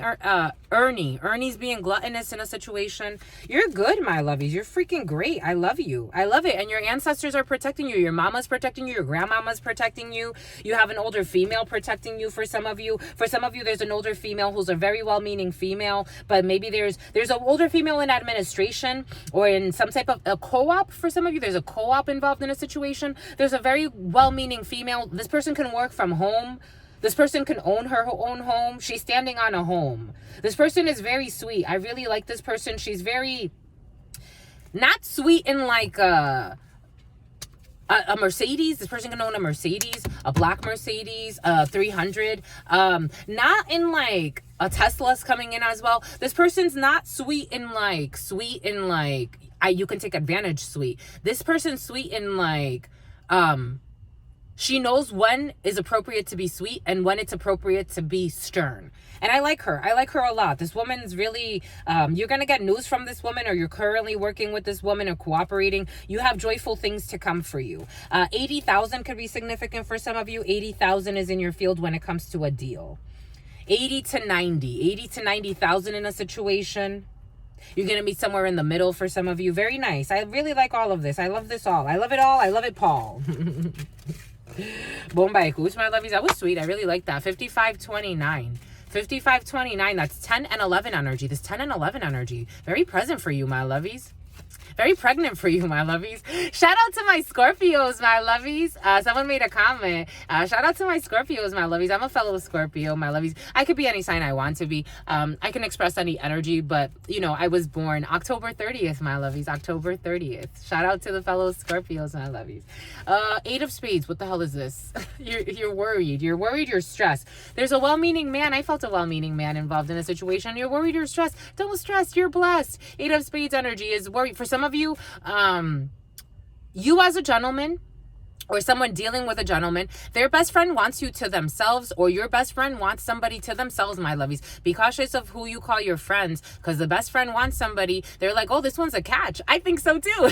Ernie's being gluttonous in a situation. You're good, my lovies. You're freaking great. I love you. I love it. And your ancestors are protecting you. Your mama's protecting you. Your grandmama's protecting you. You have an older female protecting you for some of you. For some of you, there's an older female who's a very well-meaning female, but maybe there's an older female in administration or in some type of a co-op. For some of you, there's a co-op involved in a situation. There's a very well-meaning female. This person can work from home. This person can own her own home. She's standing on a home. This person is very sweet. I really like this person. She's very, not sweet in like a Mercedes. This person can own a Mercedes, a black Mercedes, 300. Not in like a Tesla's coming in as well. This person's not sweet in like, you can take advantage sweet. This person's sweet in like, she knows when is appropriate to be sweet and when it's appropriate to be stern. And I like her. I like her a lot. This woman's really, you're going to get news from this woman, or you're currently working with this woman or cooperating. You have joyful things to come for you. 80,000 could be significant for some of you. 80,000 is in your field when it comes to a deal. 80 to 90,000 in a situation. You're going to meet somewhere in the middle for some of you. Very nice. I really like all of this. I love this all. I love it all. I love it, Paul. Bombay Goose, my lovies. That was sweet. I really like that. 5529. 5529. That's 10 and 11 energy. This 10 and 11 energy. Very present for you, my lovies. Very pregnant for you, my lovies. Shout out to my Scorpios, my lovies. Someone made a comment. Shout out to my Scorpios, my lovies. I'm a fellow Scorpio, my lovies. I could be any sign I want to be. I can express any energy, but, you know, I was born October 30th, my lovies. October 30th. Shout out to the fellow Scorpios, my lovies. 8 of Spades. What the hell is this? You're worried. You're worried. You're stressed. There's a well-meaning man. I felt a well-meaning man involved in a situation. You're worried. You're stressed. Don't stress. You're blessed. 8 of Spades energy is worried. For some of you, you as a gentleman or someone dealing with a gentleman, their best friend wants you to themselves, or your best friend wants somebody to themselves, my lovies. Be cautious of who you call your friends, because the best friend wants somebody. They're like, oh, this one's a catch. I think so too.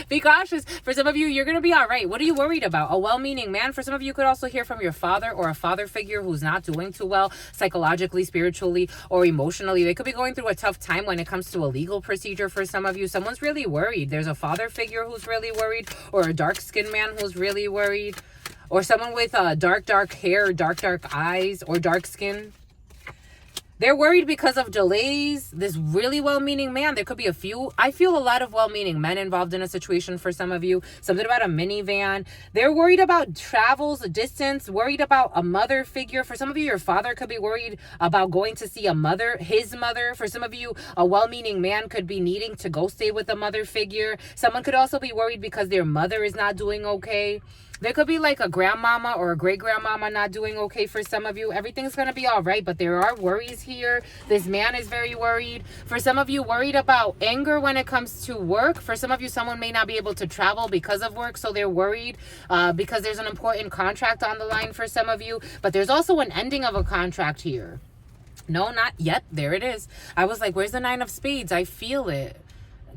Be cautious. For some of you, you're going to be all right. What are you worried about? A well-meaning man. For some of you, could also hear from your father or a father figure who's not doing too well psychologically, spiritually, or emotionally. They could be going through a tough time when it comes to a legal procedure. For some of you, someone's really worried. There's a father figure who's really worried, or a dark-skinned man who's really worried, or someone with dark hair, dark eyes, or dark skin. They're worried because of delays. This really well-meaning man, there could be a few. I feel a lot of well-meaning men involved in a situation for some of you. Something about a minivan. They're worried about travels, distance, worried about a mother figure. For some of you, your father could be worried about going to see a mother, his mother. For some of you, a well-meaning man could be needing to go stay with a mother figure. Someone could also be worried because their mother is not doing okay. There could be like a grandmama or a great-grandmama not doing okay for some of you. Everything's going to be all right, but there are worries here. This man is very worried. For some of you, worried about anger when it comes to work. For some of you, someone may not be able to travel because of work, so they're worried because there's an important contract on the line for some of you. But there's also an ending of a contract here. No, not yet. There it is. I was like, where's the 9 of Spades? I feel it.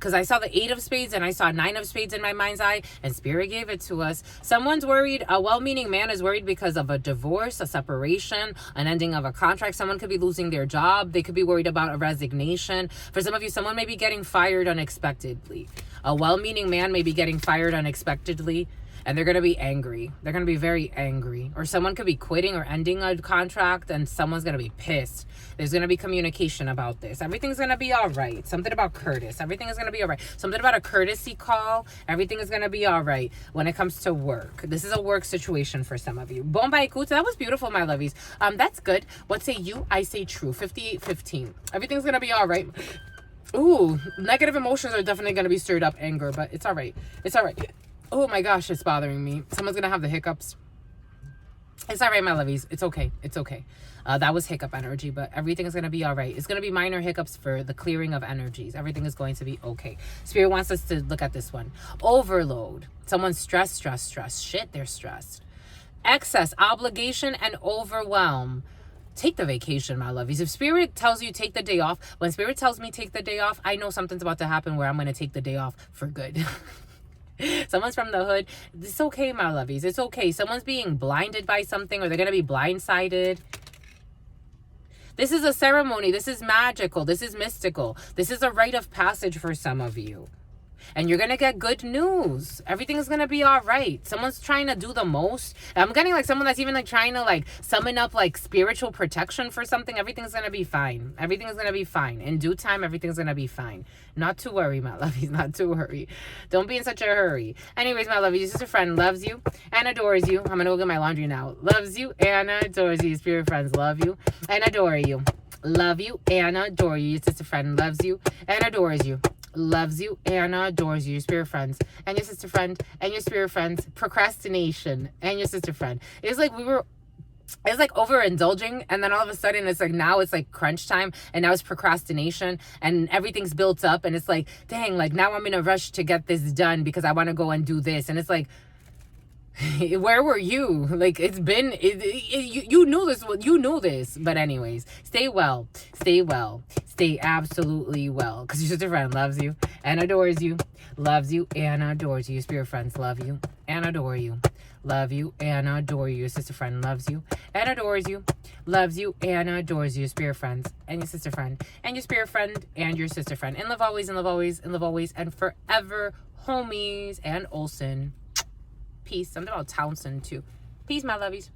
because I saw the 8 of spades and I saw 9 of spades in my mind's eye, and Spirit gave it to us. Someone's worried. A well-meaning man is worried because of a divorce, a separation, an ending of a contract. Someone could be losing their job. They could be worried about a resignation. For some of you, someone may be getting fired unexpectedly. A well-meaning man may be getting fired unexpectedly, and they're going to be angry. They're going to be very angry. Or someone could be quitting or ending a contract, and someone's going to be pissed. There's going to be communication about this. Everything's going to be all right. Something about Curtis. Everything is going to be all right. Something about a courtesy call. Everything is going to be all right when it comes to work. This is a work situation for some of you. Bombay Kuta, that was beautiful, my lovies. That's good. What say you? I say true. 58-15. Everything's going to be all right. Ooh, negative emotions are definitely going to be stirred up. Anger, but it's all right. It's all right. Oh my gosh, it's bothering me. Someone's going to have the hiccups. It's all right, my lovies. It's okay. It's okay. That was hiccup energy, but everything is going to be all right. It's going to be minor hiccups for the clearing of energies. Everything is going to be okay. Spirit wants us to look at this one. Overload. Someone's stressed. Shit, they're stressed. Excess, obligation, and overwhelm. Take the vacation, my lovies. If Spirit tells you take the day off, when Spirit tells me take the day off, I know something's about to happen where I'm going to take the day off for good. Someone's from the hood. It's okay, my lovies. It's okay. Someone's being blinded by something, or they're going to be blindsided. This is a ceremony. This is magical. This is mystical. This is a rite of passage for some of you. And you're going to get good news. Everything's going to be all right. Someone's trying to do the most. I'm getting like someone that's even like trying to like summon up like spiritual protection for something. Everything's going to be fine. Everything's going to be fine. In due time, everything's going to be fine. Not to worry, my lovies. Not to worry. Don't be in such a hurry. Anyways, my lovies, your sister friend loves you and adores you. I'm going to go get my laundry now. Loves you and adores you. Spirit friends love you and adore you. Love you and adore you. Your sister friend loves you and adores you. Loves you and adores you. Your spirit friends and your sister friend and your spirit friends. Procrastination and your sister friend. It's like it's like overindulging, and then all of a sudden it's like now it's like crunch time, and now it's procrastination, and everything's built up, and it's like, dang, like now I'm in a rush to get this done because I want to go and do this, and it's like, where were you? Like, it's been you knew this, but anyways, stay absolutely well, because your sister friend loves you and adores you. Loves you and adores you. Your spirit friends love you and adore you. Love you and adore you. Your sister friend loves you and adores you. Loves you and adores you. Your spirit friends and your sister friend and your spirit friend and your sister friend. And love always, and love always, and love always, and forever, homies. And Olsen. Peace. Something about Townsend too. Peace, my lovies.